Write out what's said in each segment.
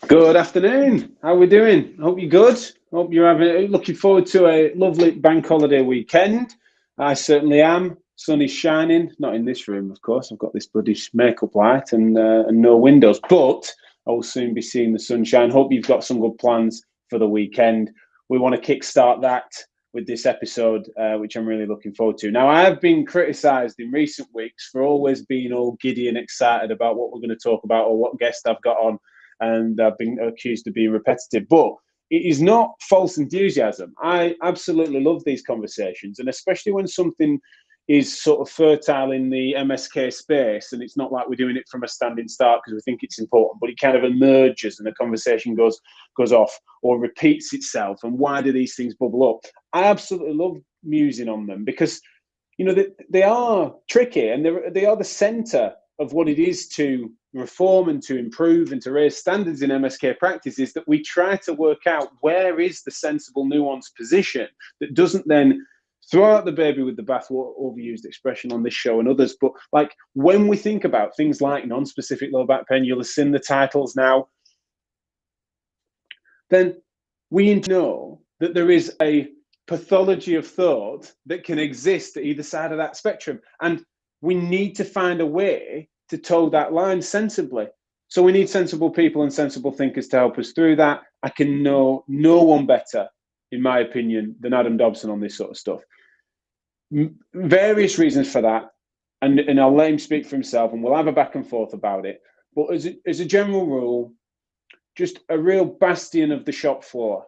Good afternoon. How are we doing? Hope you're good. Hope you're looking forward to a lovely bank holiday weekend. I certainly am. Sun is shining. Not in this room, of course. I've got this bloody makeup light and no windows. But I will soon be seeing the sunshine. Hope you've got some good plans for the weekend. We want to kickstart that with this episode, which I'm really looking forward to. Now, I have been criticised in recent weeks for always being all giddy and excited about what we're going to talk about or what guest I've got on. And I've been accused of being repetitive, but it is not false enthusiasm. I absolutely love these conversations, and especially when something is sort of fertile in the MSK space, and it's not like we're doing it from a standing start because we think it's important, but it kind of emerges and the conversation goes off or repeats itself. And why do these things bubble up? I absolutely love musing on them because, you know, they are tricky, and they are the centre of what it is to reform and to improve and to raise standards in MSK practice. Is that we try to work out where is the sensible, nuanced position that doesn't then throw out the baby with the bathwater, overused expression on this show and others. But like when we think about things like non-specific low back pain, you'll have seen the titles now, then we know that there is a pathology of thought that can exist at either side of that spectrum. And we need to find a way to toe that line sensibly. So we need sensible people and sensible thinkers to help us through that. I can know no one better, in my opinion, than Adam Dobson on this sort of stuff. Various reasons for that, and I'll let him speak for himself, and we'll have a back and forth about it. But as a general rule, just a real bastion of the shop floor,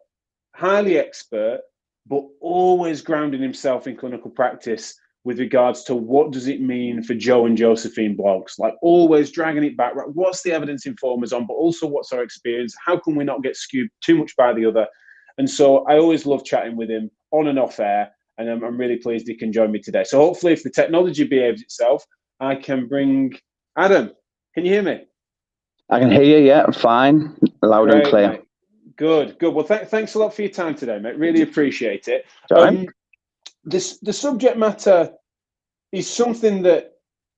highly expert, but always grounding himself in clinical practice with regards to what does it mean for Joe and Josephine blogs, like always dragging it back. Right? What's the evidence inform us on, but also what's our experience? How can we not get skewed too much by the other? And so I always love chatting with him on and off air, and I'm really pleased he can join me today. So hopefully if the technology behaves itself, I can bring Adam. Can you hear me? I can hear you, yeah, fine, loud and clear. Mate. Good. Well, thanks a lot for your time today, mate. Really appreciate it. The subject matter is something that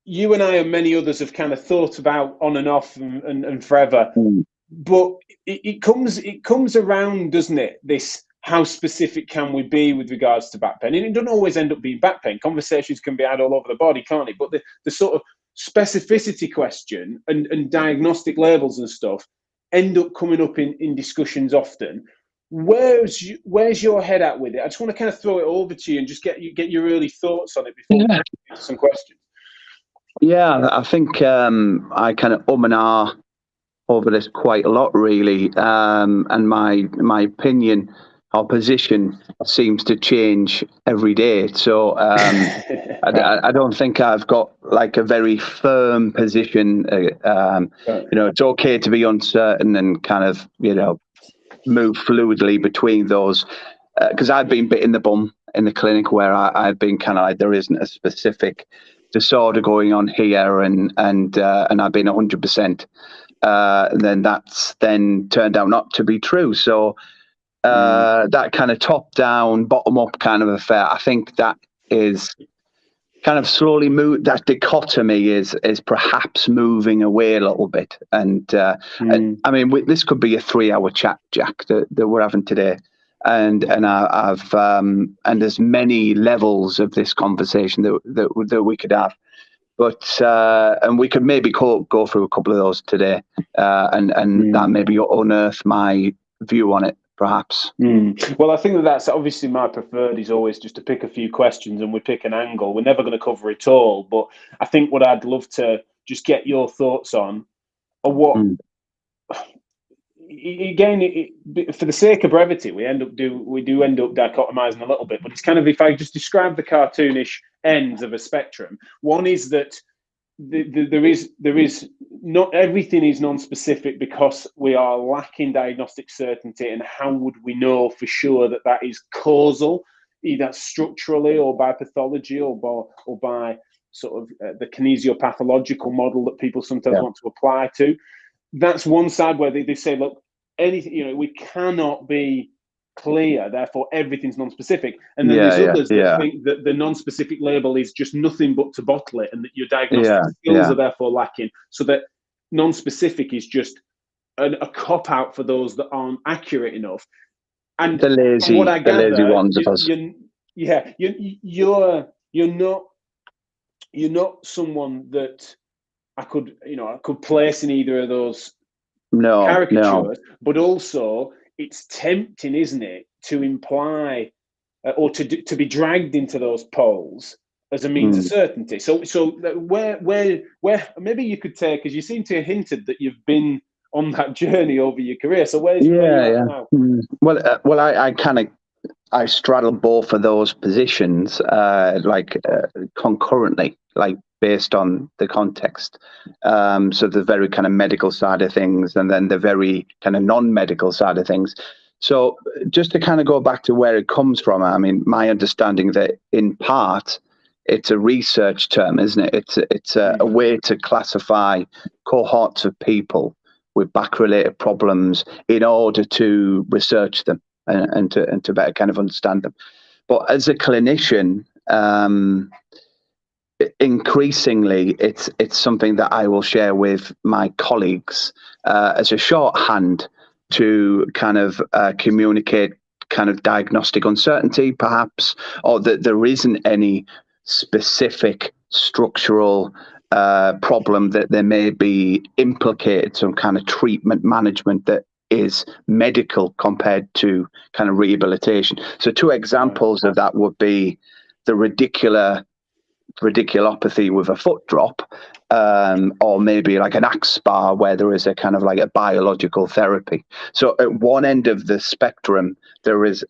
you and I and many others have kind of thought about on and off and forever. But it comes around, doesn't it? This, how specific can we be with regards to back pain? And it doesn't always end up being back pain. Conversations can be had all over the body, can't it? But the sort of specificity question and diagnostic labels and stuff end up coming up in discussions often. Where's your head at with it? I just want to kind of throw it over to you and just get your early thoughts on it before we get into some questions. Yeah, I think I kind of and ah over this quite a lot, really, and my opinion, our position seems to change every day. So I don't think I've got like a very firm position. It's okay to be uncertain and kind of move fluidly between those, because I've been bit in the bum in the clinic where I've been kind of like, there isn't a specific disorder going on here, and I've been 100%. Then that's then turned out not to be true. So that kind of top down, bottom up kind of affair, I think that is kind of slowly that dichotomy is perhaps moving away a little bit. And I mean, this could be a 3-hour chat, Jack, that we're having today. And I've and there's many levels of this conversation that we could have. But and we could maybe go through a couple of those today, and that maybe unearth my view on it, perhaps. Well, I think that's obviously my preferred is always just to pick a few questions and we pick an angle. We're never going to cover it all, but I think what I'd love to just get your thoughts on are what. Again, for the sake of brevity, we do end up dichotomizing a little bit, but it's kind of, if I just describe the cartoonish ends of a spectrum, one is that there is not everything is non-specific because we are lacking diagnostic certainty, and how would we know for sure that is causal, either structurally or by pathology or by sort of the kinesiopathological model that people sometimes want to apply to. That's one side where they say, look, anything, we cannot be clear, therefore everything's non-specific. And then there's others that think that the non-specific label is just nothing but to bottle it, and that your diagnostic skills are therefore lacking. So that non-specific is just a cop out for those that aren't accurate enough. And the lazy, what I gather, the lazy ones of us. You're not someone that I could place in either of those caricatures, but also it's tempting, isn't it, to imply or to be dragged into those poles as a means of certainty. So where maybe you could take, because you seem to have hinted that you've been on that journey over your career. So where you at now? Well, I straddle both of those positions, concurrently, like based on the context. So the very kind of medical side of things, and then the very kind of non-medical side of things. So just to kind of go back to where it comes from, I mean, my understanding that in part, it's a research term, isn't it? It's a way to classify cohorts of people with back-related problems in order to research them and to better kind of understand them. But as a clinician, increasingly, it's something that I will share with my colleagues as a shorthand to kind of communicate kind of diagnostic uncertainty, perhaps, or that there isn't any specific structural problem that there may be implicated some kind of treatment management that is medical compared to kind of rehabilitation. So two examples of that would be the radiculopathy with a foot drop, or maybe like an axSpA where there is a kind of like a biological therapy. So at one end of the spectrum, there is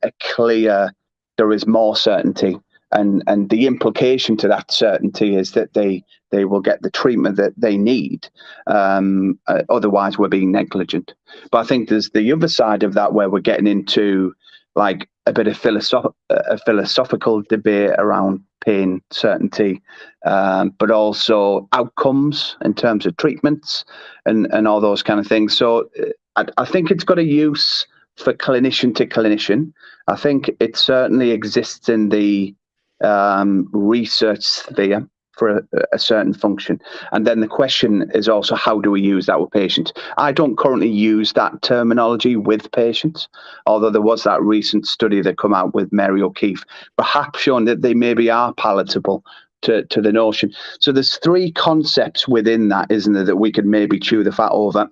more certainty. And the implication to that certainty is that they will get the treatment that they need. Otherwise, we're being negligent. But I think there's the other side of that where we're getting into like a bit of philosophical debate around pain certainty, but also outcomes in terms of treatments and all those kind of things. So I think it's got a use for clinician to clinician. I think it certainly exists in the research sphere for a certain function. And then the question is also, how do we use that with patients? I don't currently use that terminology with patients, although there was that recent study that come out with Mary O'Keefe, perhaps showing that they maybe are palatable to the notion. So there's three concepts within that, isn't there, that we could maybe chew the fat over.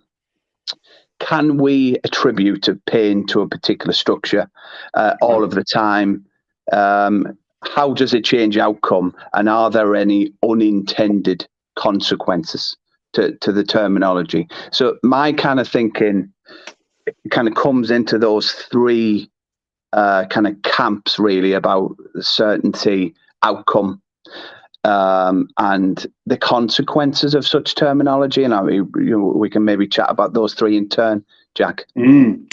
Can we attribute a pain to a particular structure all of the time? How does it change outcome? And are there any unintended consequences to the terminology? So my kind of thinking kind of comes into those three kind of camps, really, about certainty, outcome, and the consequences of such terminology. And we can maybe chat about those three in turn, Jack.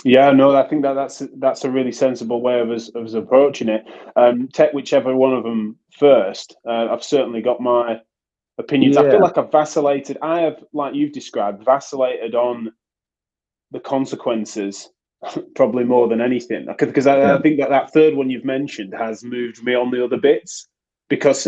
Yeah, no, I think that's a really sensible way of us approaching it. Take whichever one of them first. I've certainly got my opinions. I feel like I've vacillated. I have, like you've described, vacillated on the consequences probably more than anything. Because I think that third one you've mentioned has moved me on the other bits, because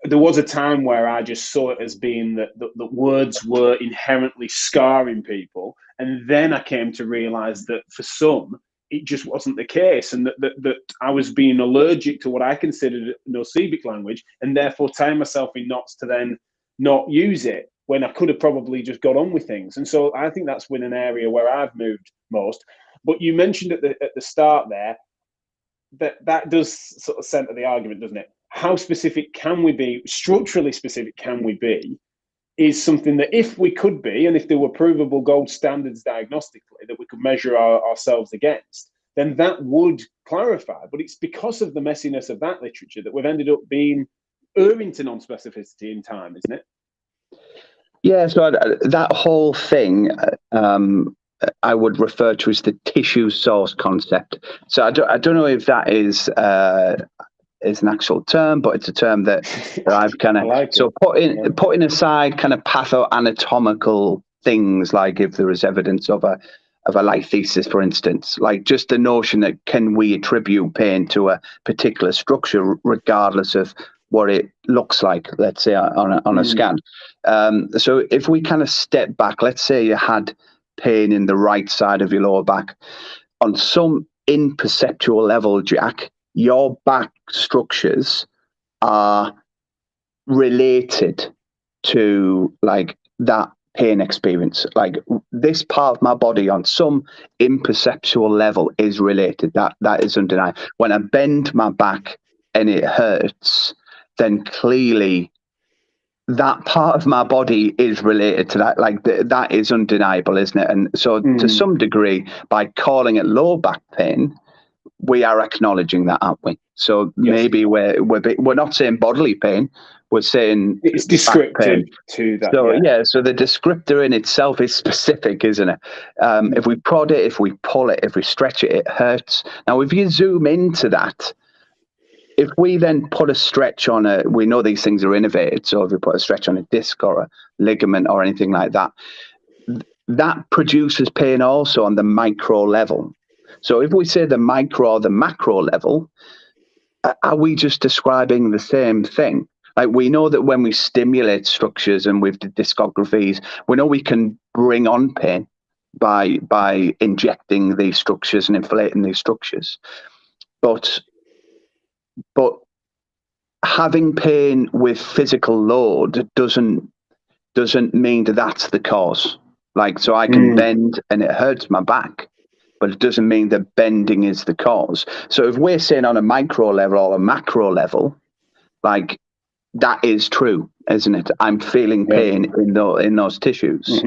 there was a time where I just saw it as being that words were inherently scarring people. And then I came to realize that for some, it just wasn't the case, and that I was being allergic to what I considered nocivic language, and therefore tying myself in knots to then not use it when I could have probably just got on with things. And so I think that's been an area where I've moved most. But you mentioned at the start there that does sort of center the argument, doesn't it? How specific can we be, structurally specific can we be, is something that if we could be, and if there were provable gold standards diagnostically that we could measure ourselves against, then that would clarify. But it's because of the messiness of that literature that we've ended up being erring to non-specificity in time, isn't it? Yeah, so that whole thing I would refer to as the tissue source concept. So I don't know if that is an actual term, but it's a term that I've kind of putting aside kind of pathoanatomical things, like if there is evidence of a lithesis, for instance, like just the notion that can we attribute pain to a particular structure regardless of what it looks like, let's say, on a scan. So if we kind of step back, let's say you had pain in the right side of your lower back. On some imperceptual level, Jack, your back structures are related to like that pain experience. Like this part of my body on some imperceptual level is related. That is undeniable. When I bend my back and it hurts, then clearly that part of my body is related to that. Like that is undeniable, isn't it? And so to some degree, by calling it low back pain, we are acknowledging that, aren't we? So maybe we're not saying bodily pain, we're saying it's descriptive to that. So so the descriptor in itself is specific, isn't it? If we prod it, if we pull it, if we stretch it, it hurts. Now, if you zoom into that, if we then put a stretch on we know these things are innervated, so if we put a stretch on a disc or a ligament or anything like that, that produces pain also on the micro level. So if we say the micro or the macro level, are we just describing the same thing? Like we know that when we stimulate structures and with the discographies, we know we can bring on pain by injecting these structures and inflating these structures. But having pain with physical load doesn't mean that that's the cause. Like, so I can bend and it hurts my back, but it doesn't mean that bending is the cause. So if we're saying on a micro level or a macro level, like that is true, isn't it? I'm feeling pain in those tissues.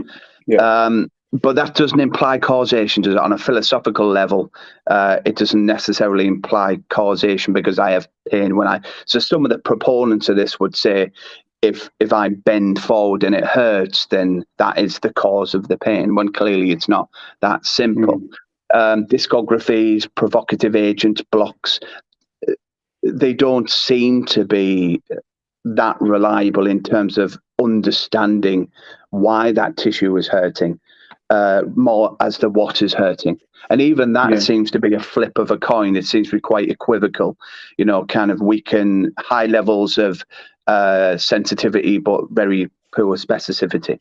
But that doesn't imply causation. On a philosophical level, it doesn't necessarily imply causation because I have pain so some of the proponents of this would say, if I bend forward and it hurts, then that is the cause of the pain, when clearly it's not that simple. Discographies, provocative agents, blocks, they don't seem to be that reliable in terms of understanding why that tissue is hurting, more as to what is hurting. And even that seems to be a flip of a coin. It seems to be quite equivocal, kind of weaken high levels of sensitivity, but very poor specificity.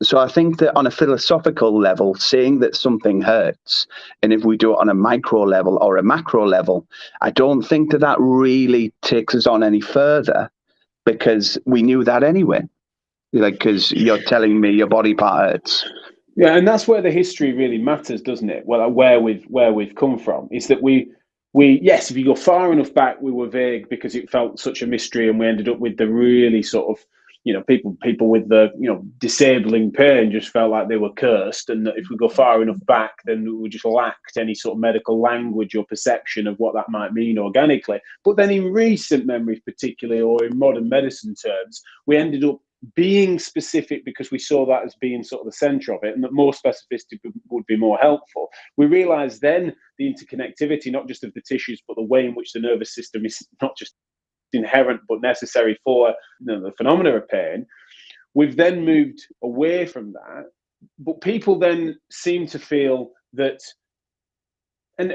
So I think that on a philosophical level, saying that something hurts, and if we do it on a micro level or a macro level, I don't think that really takes us on any further, because we knew that anyway. Like, because you're telling me your body part hurts. Yeah, and that's where the history really matters, doesn't it? Well, where we've come from is that we yes, if you go far enough back, we were vague because it felt such a mystery, and we ended up with the really sort of, people with the, disabling pain just felt like they were cursed. And if we go far enough back, then we just lacked any sort of medical language or perception of what that might mean organically. But then in recent memory, particularly, or in modern medicine terms, we ended up being specific because we saw that as being sort of the center of it, and that more specificity would be more helpful. We realized then the interconnectivity, not just of the tissues, but the way in which the nervous system is not just inherent but necessary for the phenomena of pain. We've then moved away from that, but people then seem to feel that, and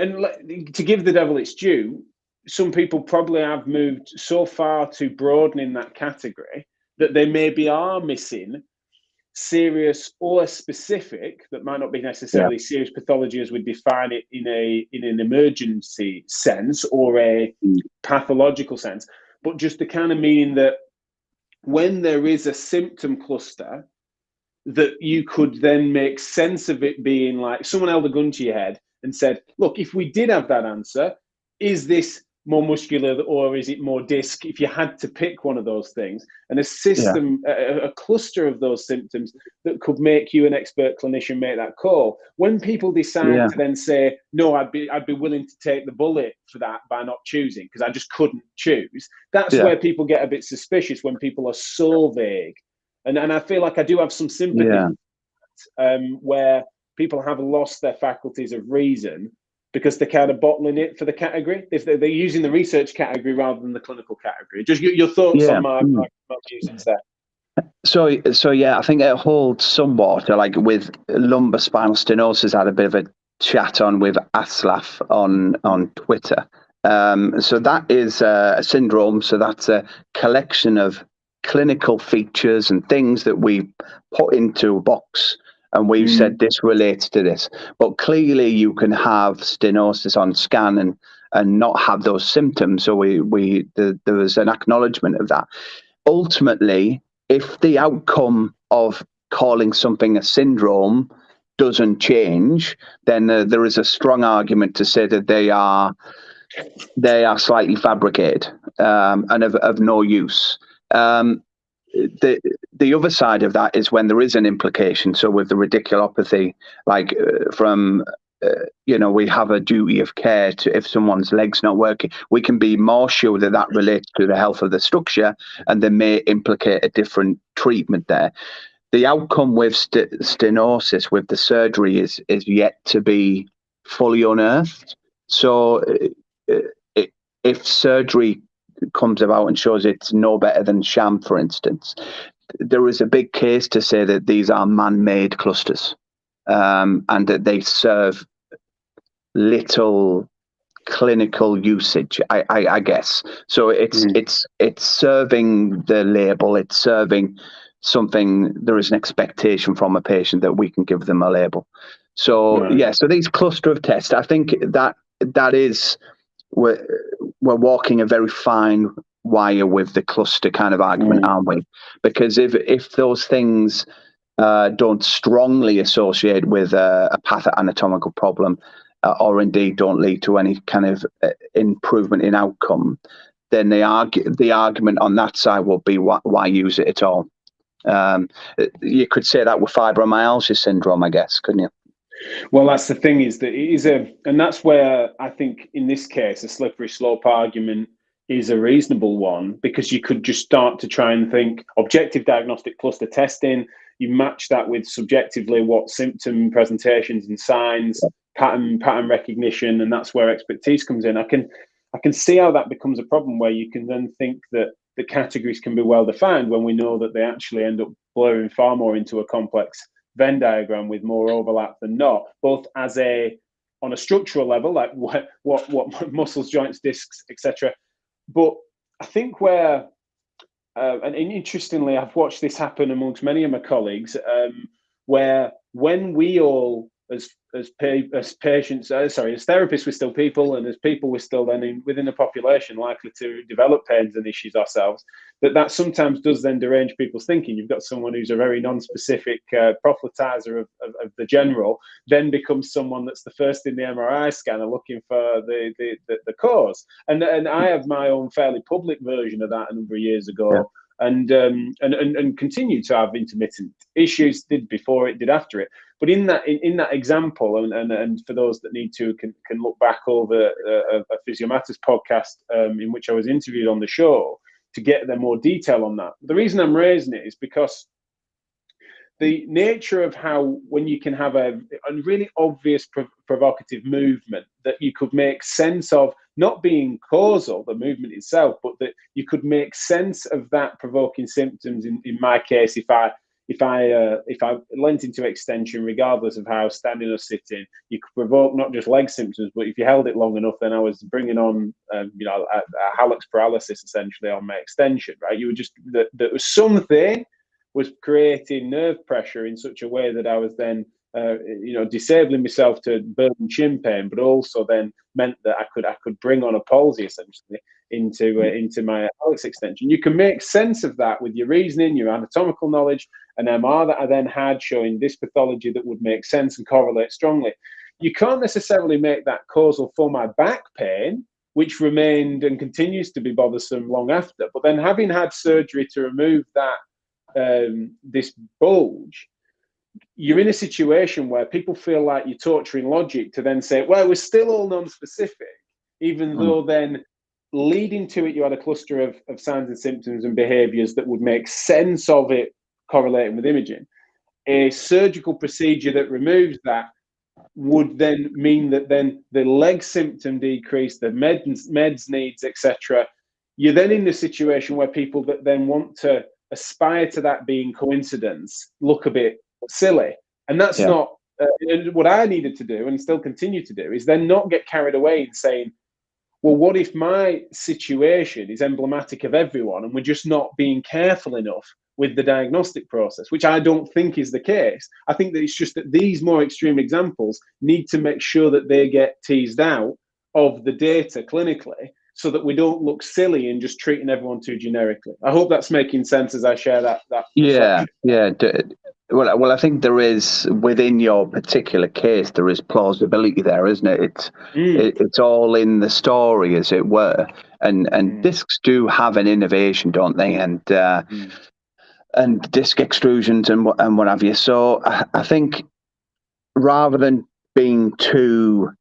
to give the devil its due, some people probably have moved so far to broadening that category that they maybe are missing serious or specific, that might not be necessarily serious pathology as we define it in an emergency sense or a pathological sense, but just the kind of meaning that when there is a symptom cluster, that you could then make sense of it being like someone held a gun to your head and said, look, if we did have that answer, is this more muscular or is it more disc? If you had to pick one of those things, and a system, a cluster of those symptoms that could make you an expert clinician make that call. When people decide to then say, no, I'd be willing to take the bullet for that by not choosing because I just couldn't choose. That's where people get a bit suspicious, when people are so vague. And I feel like I do have some sympathy where people have lost their faculties of reason because they're kind of bottling it for the category. They're using the research category rather than the clinical category. Just your thoughts on my views there. So yeah, I think it holds somewhat. Like with lumbar spinal stenosis, I had a bit of a chat on with Aslaf on Twitter, So that is a syndrome. So that's a collection of clinical features and things that we put into a box, and we've said this relates to this. But clearly, you can have stenosis on scan and not have those symptoms. So there was an acknowledgement of that. Ultimately, if the outcome of calling something a syndrome doesn't change, then there is a strong argument to say that they are slightly fabricated and of no use. The other side of that is when there is an implication. So with the radiculopathy, like we have a duty of care to, if someone's leg's not working, we can be more sure that that relates to the health of the structure, and they may implicate a different treatment there. The outcome with stenosis, with the surgery, is yet to be fully unearthed. So if surgery comes about and shows it's no better than sham, for instance, there is a big case to say that these are man-made clusters, and that they serve little clinical usage, I guess. So it's serving the label, it's serving something. There is an expectation from a patient that we can give them a label. So so these cluster of tests, I think that is, we're walking a very fine wire with the cluster kind of argument, aren't we? Because if those things don't strongly associate with a pathoanatomical problem, or indeed don't lead to any kind of improvement in outcome, then the argument on that side will be why use it at all. You could say that with fibromyalgia syndrome, I guess, couldn't you? Well, that's the thing, is that it is and that's where I think in this case a slippery slope argument is a reasonable one, because you could just start to try and think objective diagnostic cluster testing. You match that with subjectively what symptom presentations and signs, pattern recognition, and that's where expertise comes in. I can see how that becomes a problem, where you can then think that the categories can be well defined when we know that they actually end up blurring far more into a complex Venn diagram with more overlap than not, both on a structural level, like what muscles, joints, discs, etc. But I think where and interestingly, I've watched this happen amongst many of my colleagues, where when we all, as patients, as therapists, we're still people, and as people, we're still then within the population likely to develop pains and issues ourselves. That sometimes does then derange people's thinking. You've got someone who's a very non-specific proselytizer of the general, then becomes someone that's the first in the MRI scanner looking for the cause. And I have my own fairly public version of that a number of years ago. Yeah. And continue to have intermittent issues, did before it, did after it. But in that example, and for those that need to can look back over a Physio Matters podcast in which I was interviewed on the show to get them more detail on that. The reason I'm raising it is because the nature of how, when you can have a really obvious provocative movement that you could make sense of, not being causal, the movement itself, but that you could make sense of that provoking symptoms. In my case, if I lent into extension, regardless of how standing or sitting, you could provoke not just leg symptoms, but if you held it long enough, then I was bringing on, a hallux paralysis essentially on my extension, right? You were just, there was something was creating nerve pressure in such a way that I was then, disabling myself to burn shin pain, but also then meant that I could bring on a palsy essentially into my hallux extension. You can make sense of that with your reasoning, your anatomical knowledge, an MR that I then had showing this pathology that would make sense and correlate strongly. You can't necessarily make that causal for my back pain, which remained and continues to be bothersome long after. But then, having had surgery to remove that this bulge, you're in a situation where people feel like you're torturing logic to then say, well, we're still all non-specific, even though then leading to it, you had a cluster of signs and symptoms and behaviors that would make sense of it correlating with imaging. A surgical procedure that removes that would then mean that then the leg symptom decrease, the meds needs, etc. You're then in the situation where people that then want to aspire to that being coincidence look a bit silly, and that's not what I needed to do, and still continue to do, is then not get carried away in saying, well, what if my situation is emblematic of everyone and we're just not being careful enough with the diagnostic process, which I don't think is the case. I think that it's just that these more extreme examples need to make sure that they get teased out of the data clinically so that we don't look silly in just treating everyone too generically. I hope that's making sense as I share that Yeah, reflection. yeah. Well, I think there is, within your particular case, there is plausibility there, isn't it? It's all in the story, as it were. And discs do have an innovation, don't they? And disc extrusions and what have you. So I think rather than being too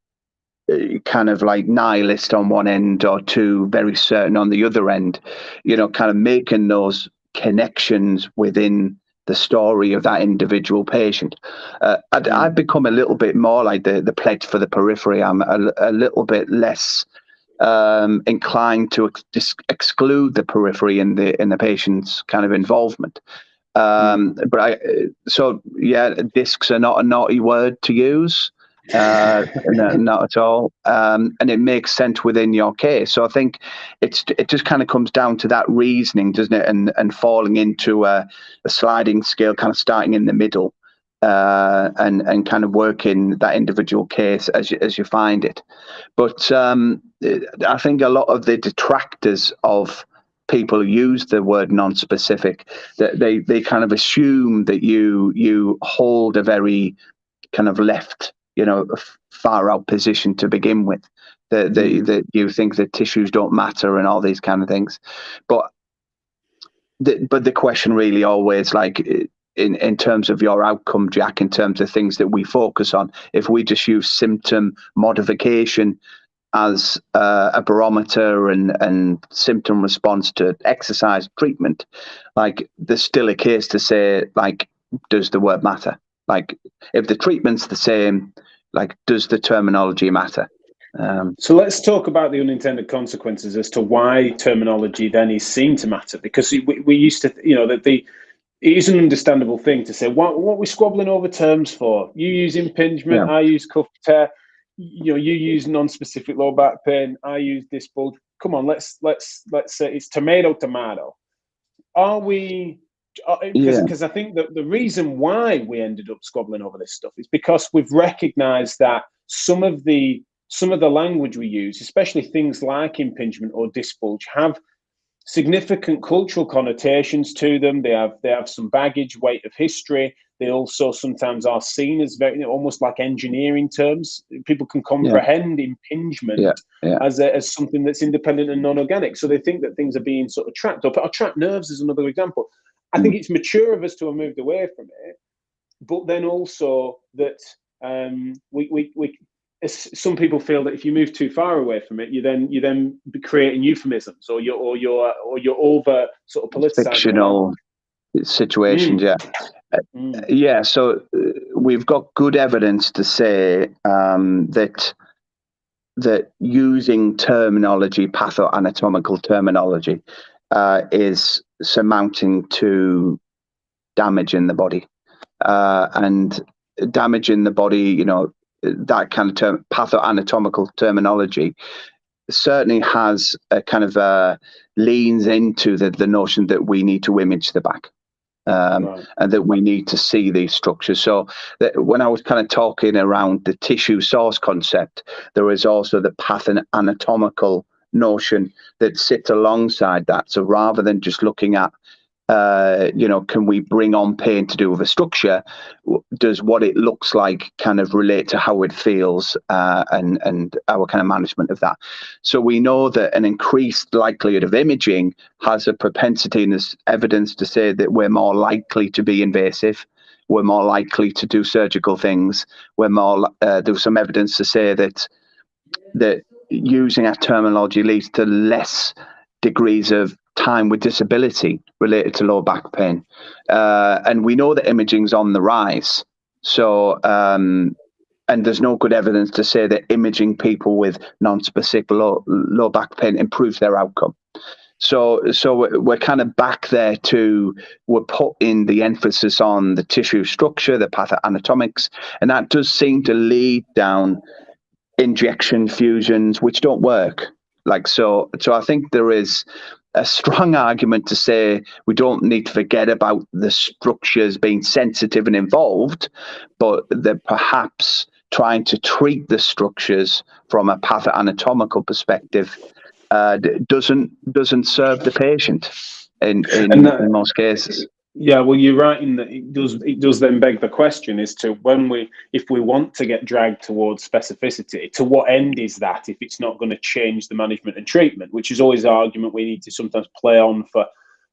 kind of like nihilist on one end or too very certain on the other end, kind of making those connections within the story of that individual patient. I've become a little bit more like the pledge for the periphery. I'm a little bit less inclined to exclude the periphery in the patient's kind of involvement. But discs are not a naughty word to use. Not at all. And it makes sense within your case. So I think it just kind of comes down to that reasoning, doesn't it? And falling into a sliding scale, kind of starting in the middle, and kind of working that individual case as you find it. But I think a lot of the detractors of people who use the word non-specific, that they kind of assume that you hold a very kind of left, far out position to begin with, that you think that tissues don't matter and all these kind of things. But the question really always, like, in terms of your outcome, Jack, in terms of things that we focus on, if we just use symptom modification as a barometer and symptom response to exercise treatment, like, there's still a case to say, like, does the word matter? Like, if the treatment's the same, like, does the terminology matter? So let's talk about the unintended consequences as to why terminology then is seen to matter, because we used to, that it is an understandable thing to say, what are we squabbling over terms for? You use impingement, I use cuff tear, you use non-specific low back pain, I use disc bulge. Come on, let's say it's tomato. Are we? Because I think that the reason why we ended up squabbling over this stuff is because we've recognised that some of the language we use, especially things like impingement or disc bulge, have significant cultural connotations to them. They have some baggage, weight of history. They also sometimes are seen as very, almost like engineering terms. People can comprehend impingement as something that's independent and non-organic. So they think that things are being sort of trapped up. Or trapped nerves is another example. I think it's mature of us to have moved away from it, but then also that some people feel that if you move too far away from it, you then creating euphemisms, or you're over sort of politicizing fictional situations. So we've got good evidence to say that using terminology, pathoanatomical terminology, is surmounting to damage in the body, and damage in the body, that kind of pathoanatomical terminology certainly has a kind of leans into the notion that we need to image the back, and that we need to see these structures. So when I was kind of talking around the tissue source concept, there is also the pathoanatomical notion that sits alongside that. So rather than just looking at can we bring on pain to do with a structure, does what it looks like kind of relate to how it feels, and our kind of management of that. So we know that an increased likelihood of imaging has a propensity, and there's evidence to say that we're more likely to be invasive, we're more likely to do surgical things, there's some evidence to say that using that terminology leads to less degrees of time with disability related to low back pain, and we know that imaging's on the rise. So and there's no good evidence to say that imaging people with non-specific low back pain improves their outcome. So we're kind of back there we're putting the emphasis on the tissue structure, the pathoanatomics, and that does seem to lead down injection fusions, which don't work. Like, so I think there is a strong argument to say we don't need to forget about the structures being sensitive and involved, but that perhaps trying to treat the structures from a pathoanatomical perspective doesn't serve the patient in most cases. Yeah, well, you're right in that it does then beg the question as to if we want to get dragged towards specificity, to what end is that if it's not going to change the management and treatment, which is always an argument we need to sometimes play on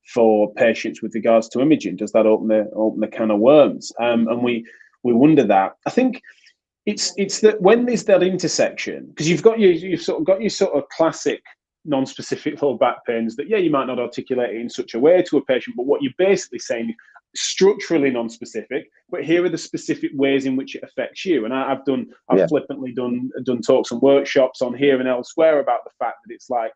for patients with regards to imaging. Does that open the can of worms? And we wonder that. I think it's that when there's that intersection, because you've got your sort of classic non-specific low back pains that, yeah, you might not articulate it in such a way to a patient, but what you're basically saying is structurally non-specific, but here are the specific ways in which it affects you. And I've flippantly done talks and workshops on here and elsewhere about the fact that it's like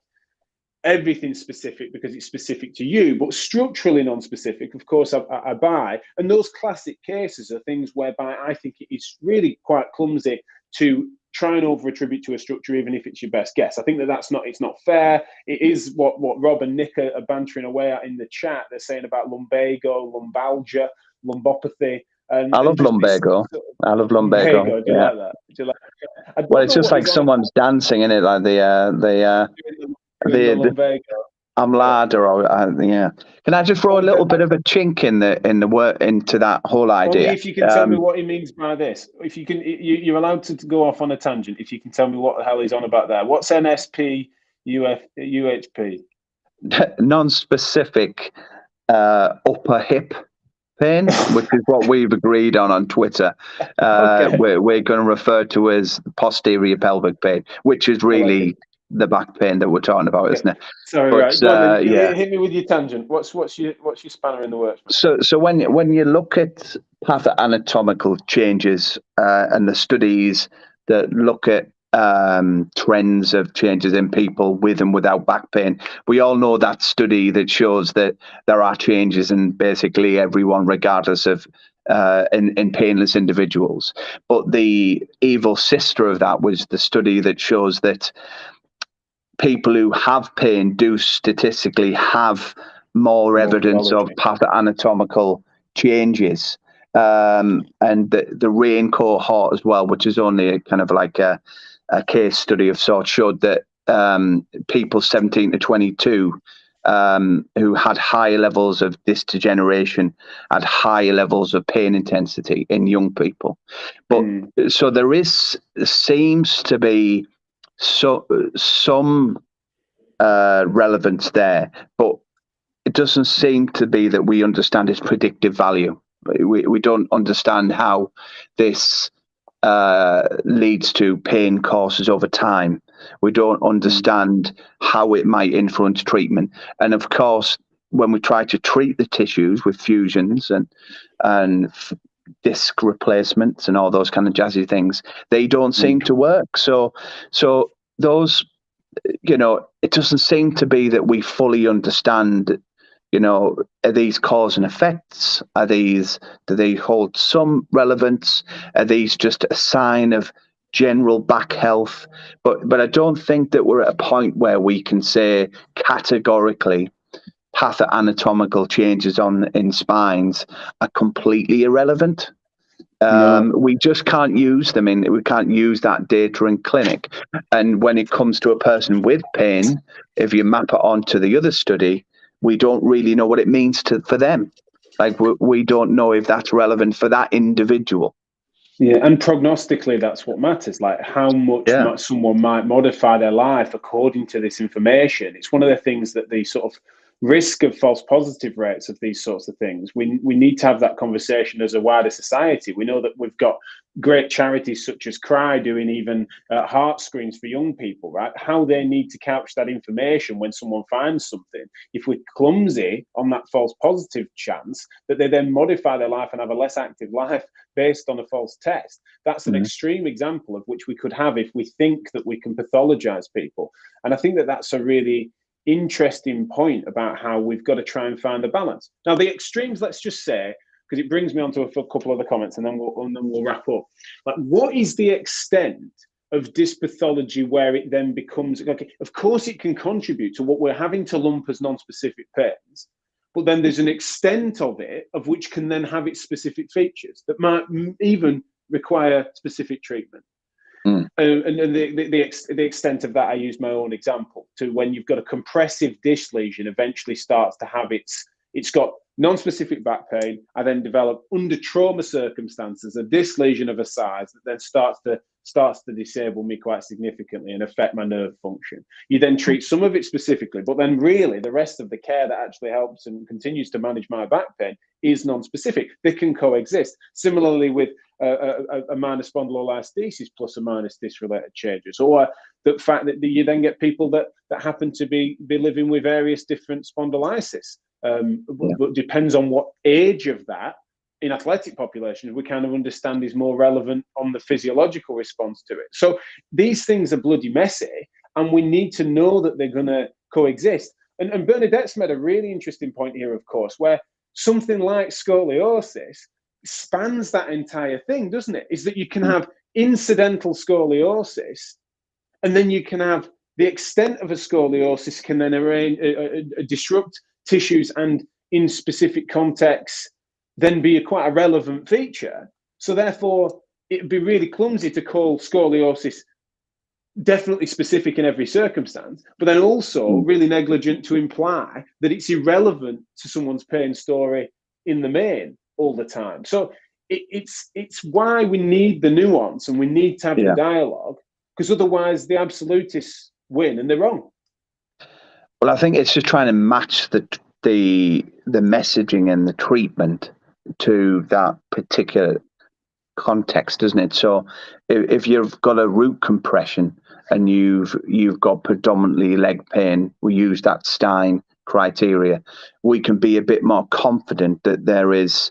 everything's specific because it's specific to you, but structurally non-specific, of course, I buy. And those classic cases are things whereby I think it is really quite clumsy to try and over-attribute to a structure, even if it's your best guess. I think it's not fair. It is what Rob and Nick are bantering away at in the chat. They're saying about lumbago, lumbalgia, lumbopathy. I love lumbago. I love lumbago. Do you like that? Do you like that? Well, it's just like someone's dancing in it, like the lumbago. I'm lad, or yeah. Can I just throw a little bit of a chink in the work into that whole idea? Only if you can tell me what he means by this. If you can, you're allowed to go off on a tangent. If you can tell me what the hell he's on about there. What's NSP UHP? Non-specific upper hip pain, which is what we've agreed on Twitter. Okay. We're going to refer to as posterior pelvic pain, which is really the back pain that we're talking about, isn't it? Sorry, right. Go on, hit me with your tangent. What's your spanner in the works? So when you look at pathoanatomical changes and the studies that look at trends of changes in people with and without back pain, we all know that study that shows that there are changes in basically everyone, regardless of in painless individuals. But the evil sister of that was the study that shows that people who have pain do statistically have more evidence of pathoanatomical changes. And the RAIN cohort as well, which is only a kind of like a case study of sorts, showed that people 17 to 22 who had higher levels of disc degeneration had higher levels of pain intensity in young people. But so there seems to be some relevance there, but it doesn't seem to be that we understand its predictive value. We don't understand how this leads to pain courses over time. We don't understand how it might influence treatment. And of course, when we try to treat the tissues with fusions and disc replacements and all those kind of jazzy things, they don't seem to work. So those, it doesn't seem to be that we fully understand, are these cause and effects? Do they hold some relevance? Are these just a sign of general back health? But I don't think that we're at a point where we can say categorically pathoanatomical changes in spines are completely irrelevant. No. We just can't use them we can't use that data in clinic. And when it comes to a person with pain, if you map it onto the other study, we don't really know what it means for them. Like we don't know if that's relevant for that individual. Yeah, and prognostically, that's what matters. Like how much someone might modify their life according to this information. It's one of the things that the sort of risk of false positive rates of these sorts of things, we need to have that conversation as a wider society. We know that we've got great charities such as Cry doing even heart screens for young people, right? How they need to couch that information when someone finds something. If we're clumsy on that false positive chance, that they then modify their life and have a less active life based on a false test. That's an extreme example of which we could have if we think that we can pathologize people. And I think that that's a really interesting point about how we've got to try and find a balance. Now, the extremes, let's just say, because it brings me on to a couple of the comments and then we'll wrap up. Like, what is the extent of dyspathology where it then becomes, okay, of course it can contribute to what we're having to lump as non-specific pains, but then there's an extent of it of which can then have its specific features that might even require specific treatment. And the extent of that, I use my own example to when you've got a compressive disc lesion eventually starts to have it's got non-specific back pain. I then develop under trauma circumstances a disc lesion of a size that then starts to disable me quite significantly and affect my nerve function. You then treat some of it specifically, but then really the rest of the care that actually helps and continues to manage my back pain is non-specific. They can coexist. Similarly with a minor spondylolisthesis plus or minus disc-related changes, or the fact that you then get people that happen to be living with various different spondylitis. But depends on what age of that. In athletic populations, we kind of understand is more relevant on the physiological response to it. So these things are bloody messy, and we need to know that they're going to coexist. And Bernadette's made a really interesting point here, of course, where something like scoliosis spans that entire thing, doesn't it? Is that you can have incidental scoliosis, and then you can have the extent of a scoliosis can then disrupt tissues and in specific contexts then be quite a relevant feature. So therefore, it'd be really clumsy to call scoliosis definitely specific in every circumstance, but then also really negligent to imply that it's irrelevant to someone's pain story in the main all the time. So it's why we need the nuance and we need to have the dialogue, because otherwise the absolutists win and they're wrong. Well, I think it's just trying to match the messaging and the treatment to that particular context, isn't it? So if you've got a root compression and you've got predominantly leg pain, we use that Stein criteria. We can be a bit more confident that there is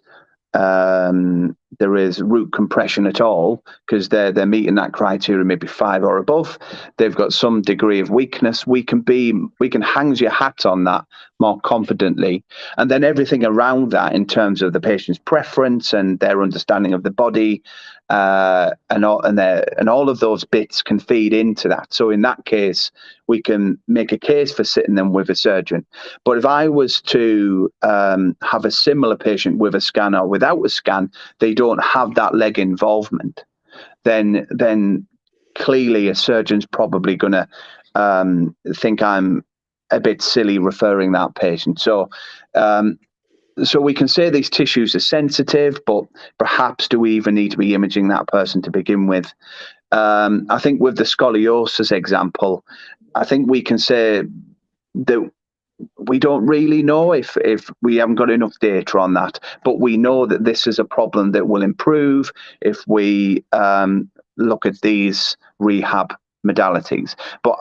root compression at all, because they're meeting that criteria, maybe 5 or above. They've got some degree of weakness. We can hang your hat on that more confidently, and then everything around that in terms of the patient's preference and their understanding of the body, and all of those bits can feed into that. So in that case, we can make a case for sitting them with a surgeon. But if I was to have a similar patient with a scan or without a scan, they don't have that leg involvement, then clearly a surgeon's probably going to think I'm a bit silly referring that patient. So we can say these tissues are sensitive, but perhaps do we even need to be imaging that person to begin with? I think with the scoliosis example, I think we can say that we don't really know if we haven't got enough data on that, but we know that this is a problem that will improve if we look at these rehab modalities. But,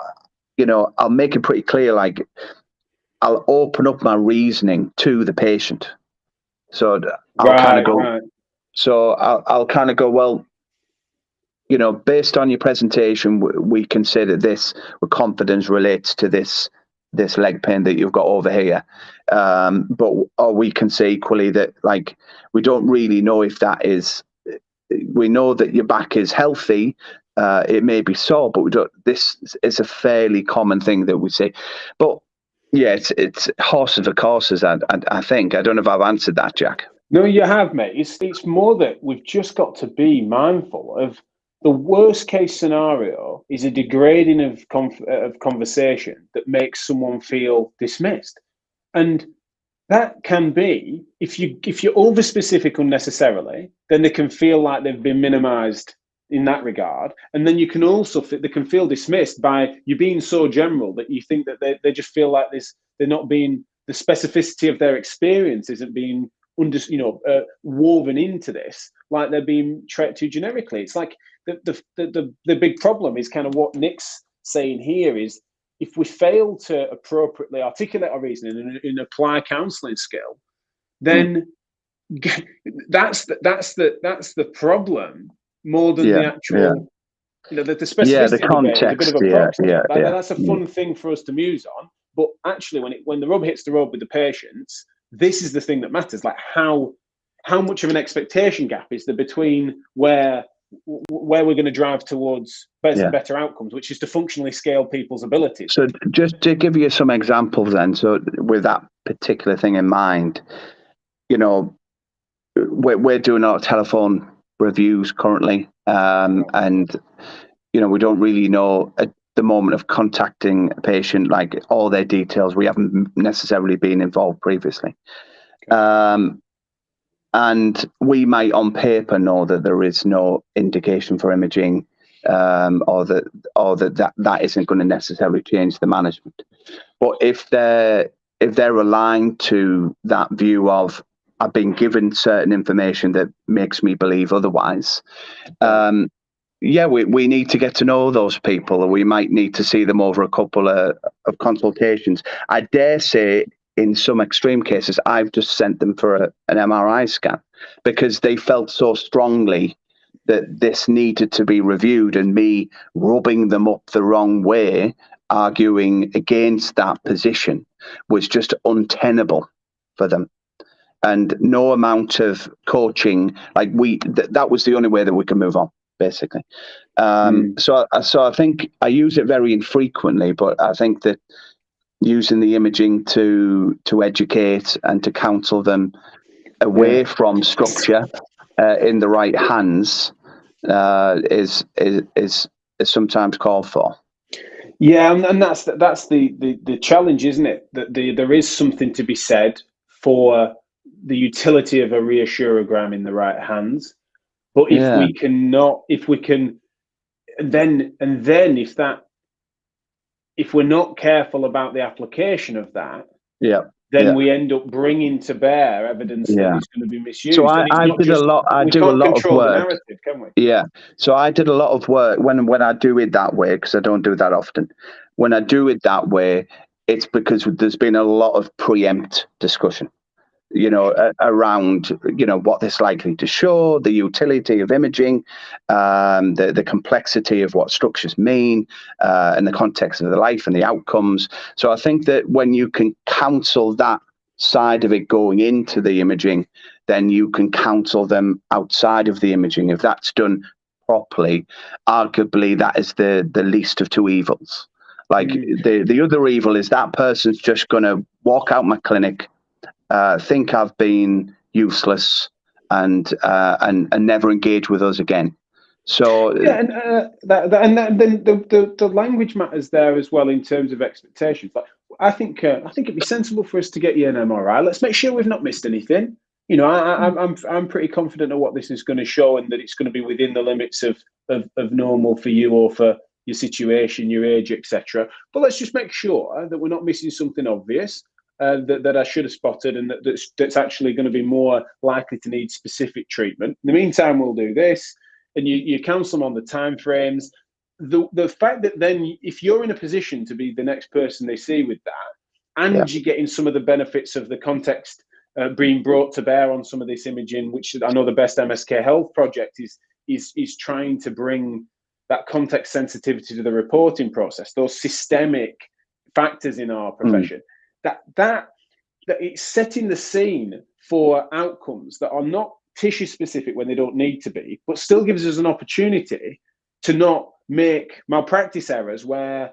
I'll make it pretty clear, like, I'll open up my reasoning to the patient. So I'll kind of go, so I'll kind of go, well, based on your presentation, we consider this with confidence relates to this leg pain that you've got over here. Or we can say equally that, like, we don't really know if that is, we know that your back is healthy. It may be sore, but we don't, this is a fairly common thing that we say. But yeah, it's horses for courses, I think. I don't know if I've answered that, Jack. No, you have, mate. It's more that we've just got to be mindful of the worst case scenario is a degrading of conversation that makes someone feel dismissed. And that can be, if you're over specific unnecessarily, then they can feel like they've been minimized in that regard. And then you can also, they can feel dismissed by you being so general that you think that they just feel like they're not being, the specificity of their experience isn't being woven into this, like they're being treated too generically. It's like the big problem is kind of what Nick's saying here is, if we fail to appropriately articulate our reasoning and apply counselling skill, then that's the problem more than the actual, the specificity the context, of the is a bit of a problem. That's a fun thing for us to muse on. But actually, when the rub hits the road with the patients, this is the thing that matters. Like how much of an expectation gap is there between where where we're going to drive towards better outcomes, which is to functionally scale people's abilities. So just to give you some examples then, so with that particular thing in mind, we're doing our telephone reviews currently, and we don't really know at the moment of contacting a patient, like all their details. We haven't necessarily been involved previously. And we might on paper know that there is no indication for imaging, or that isn't going to necessarily change the management. But if they're aligned to that view of, I've been given certain information that makes me believe otherwise, we need to get to know those people, or we might need to see them over a couple of consultations. I dare say, in some extreme cases, I've just sent them for an MRI scan because they felt so strongly that this needed to be reviewed, and me rubbing them up the wrong way, arguing against that position, was just untenable for them. And no amount of coaching, like that was the only way that we can move on, basically. So I think I use it very infrequently, but I think that using the imaging to educate and to counsel them away from structure in the right hands is sometimes called for. Yeah, and that's the challenge, isn't it? That there is something to be said for the utility of a reassurogram in the right hands, but if we're not careful about the application of that, then we end up bringing to bear evidence that it's going to be misused. So I do a lot of work. Narrative, can we? Yeah. So I did a lot of work when I do it that way, because I don't do that often. When I do it that way, it's because there's been a lot of preempt discussion, around, what it's likely to show, the utility of imaging, the complexity of what structures mean, and the context of the life and the outcomes. So I think that when you can counsel that side of it going into the imaging, then you can counsel them outside of the imaging. If that's done properly, arguably that is the least of two evils. Like the other evil is that person's just going to walk out my clinic, think I've been useless, and never engage with us again. So then the language matters there as well in terms of expectations. Like I think it'd be sensible for us to get you an MRI. Let's make sure we've not missed anything. I'm pretty confident of what this is going to show, and that it's going to be within the limits of normal for you or for your situation, your age, etc. But let's just make sure that we're not missing something obvious. That I should have spotted, and that's actually going to be more likely to need specific treatment. In the meantime, we'll do this, and you counsel them on the timeframes. The fact that then, if you're in a position to be the next person they see with that, and you're getting some of the benefits of the context being brought to bear on some of this imaging, which I know the Best MSK Health project is trying to bring that context sensitivity to the reporting process, those systemic factors in our profession. That it's setting the scene for outcomes that are not tissue specific when they don't need to be, but still gives us an opportunity to not make malpractice errors where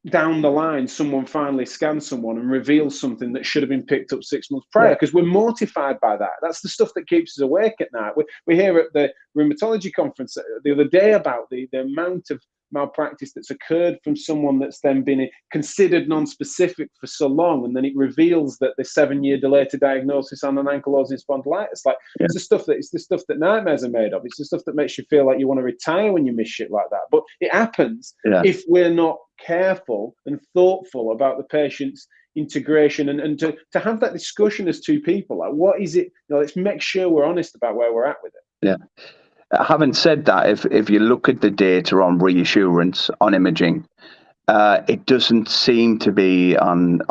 down the line someone finally scans someone and reveals something that should have been picked up 6 months prior, because we're mortified by that. That's the stuff that keeps us awake at night. We hear at the rheumatology conference the other day about the amount of malpractice that's occurred from someone that's then been considered non-specific for so long, and then it reveals that the 7-year delay to diagnosis on an ankylosing spondylitis. Like it's the stuff that nightmares are made of. It's the stuff that makes you feel like you want to retire when you miss shit like that. But it happens if we're not careful and thoughtful about the patient's integration, and to have that discussion as two people. Like, what is it? Let's make sure we're honest about where we're at with it. Yeah. Having said that, if you look at the data on reassurance on imaging, it doesn't seem to be on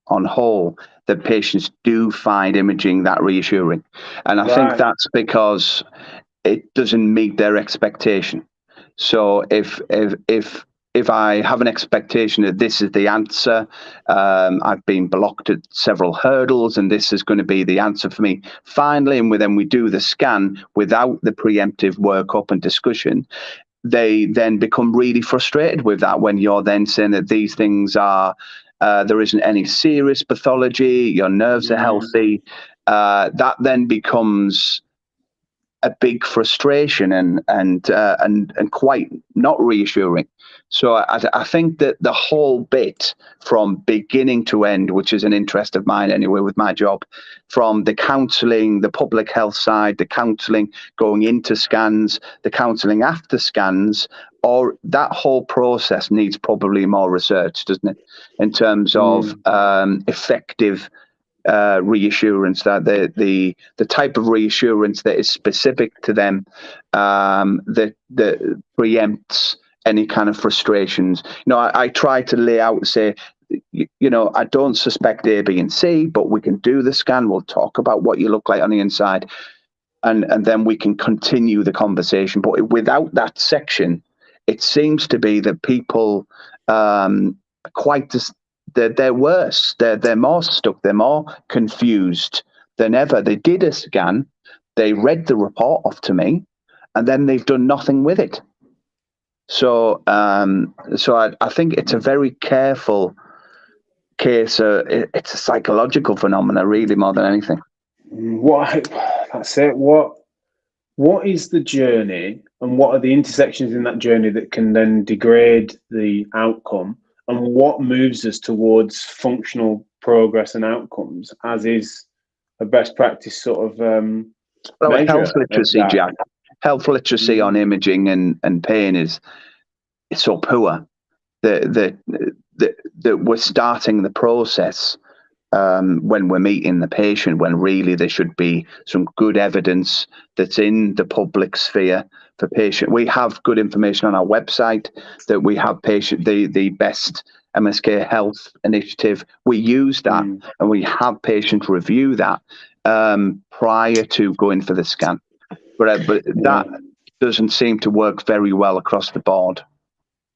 whole that patients do find imaging that reassuring, and I think that's because it doesn't meet their expectation. So if if I have an expectation that this is the answer, I've been blocked at several hurdles, and this is going to be the answer for me finally, and then we do the scan without the preemptive workup and discussion, they then become really frustrated with that when you're then saying that these things are, there isn't any serious pathology, your nerves are healthy. That then becomes a big frustration and quite not reassuring. So I think that the whole bit from beginning to end, which is an interest of mine anyway with my job, from the counselling, the public health side, the counselling going into scans, the counselling after scans, or that whole process needs probably more research, doesn't it, in terms of effective reassurance, that the type of reassurance that is specific to them, that preempts any kind of frustrations. I try to lay out, say, I don't suspect A, B, and C, but we can do the scan. We'll talk about what you look like on the inside, and then we can continue the conversation. But without that section, it seems to be that people they're worse. They're more stuck. They're more confused than ever. They did a scan, they read the report off to me, and then they've done nothing with it. So, I think it's a very careful case. It's a psychological phenomena, really, more than anything. That's it. What is the journey, and what are the intersections in that journey that can then degrade the outcome? And what moves us towards functional progress and outcomes, as is a best practice sort of measure health literacy, of that? Jack. Health literacy on imaging and pain is so poor that we're starting the process when we're meeting the patient, when really there should be some good evidence that's in the public sphere for patient. We have good information on our website that we have the best MSK health initiative. We use that and we have patients review that prior to going for the scan. But that doesn't seem to work very well across the board.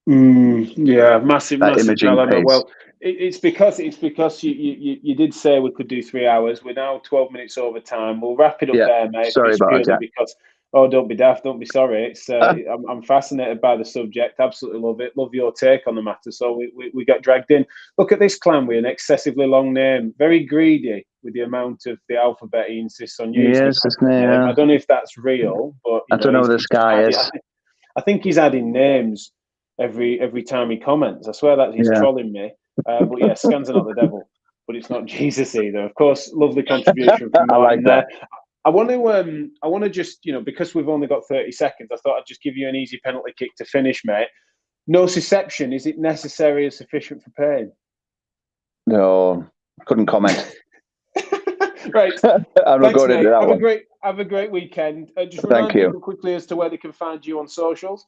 Massive dilemma. Piece. Well, it's because you did say we could do 3 hours. We're now 12 minutes over time. We'll wrap it up there, mate. Sorry about that. Because don't be daft, don't be sorry. It's I'm fascinated by the subject. Absolutely love it. Love your take on the matter. So we got dragged in. Look at this clan with an excessively long name. Very greedy with the amount of the alphabet he insists on using. Yes, I don't know if that's real, but I don't know who this guy is. I think he's adding names every time he comments. I swear that he's trolling me. But yeah, scans are not the devil, but it's not Jesus either. Of course, lovely contribution from Martin there. I want to just, because we've only got 30 seconds, I thought I'd just give you an easy penalty kick to finish, mate. Nociception, is it necessary and sufficient for pain? No, couldn't comment. Right. I'm not going into that one. Have a great weekend. Just remind people quickly as to where they can find you on socials.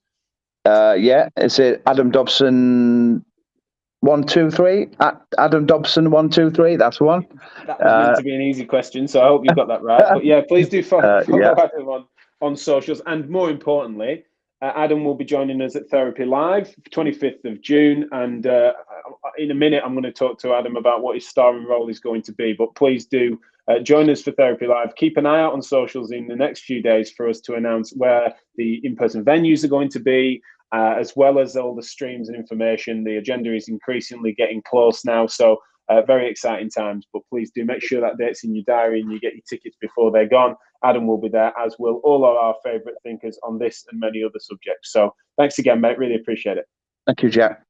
It's Adam Dobson 123 at Adam Dobson 123. That's one. That was meant to be an easy question, so I hope you got that right. But yeah, please do follow Adam on socials, and more importantly, Adam will be joining us at Therapy Live, 25th of June, and in a minute I'm going to talk to Adam about what his starring role is going to be. But please do join us for Therapy Live. Keep an eye out on socials in the next few days for us to announce where the in-person venues are going to be, as well as all the streams and information. The agenda is increasingly getting close now, so very exciting times. But please do make sure that date's in your diary and you get your tickets before they're gone. Adam will be there, as will all of our favourite thinkers on this and many other subjects. So thanks again, mate. Really appreciate it. Thank you, Jack.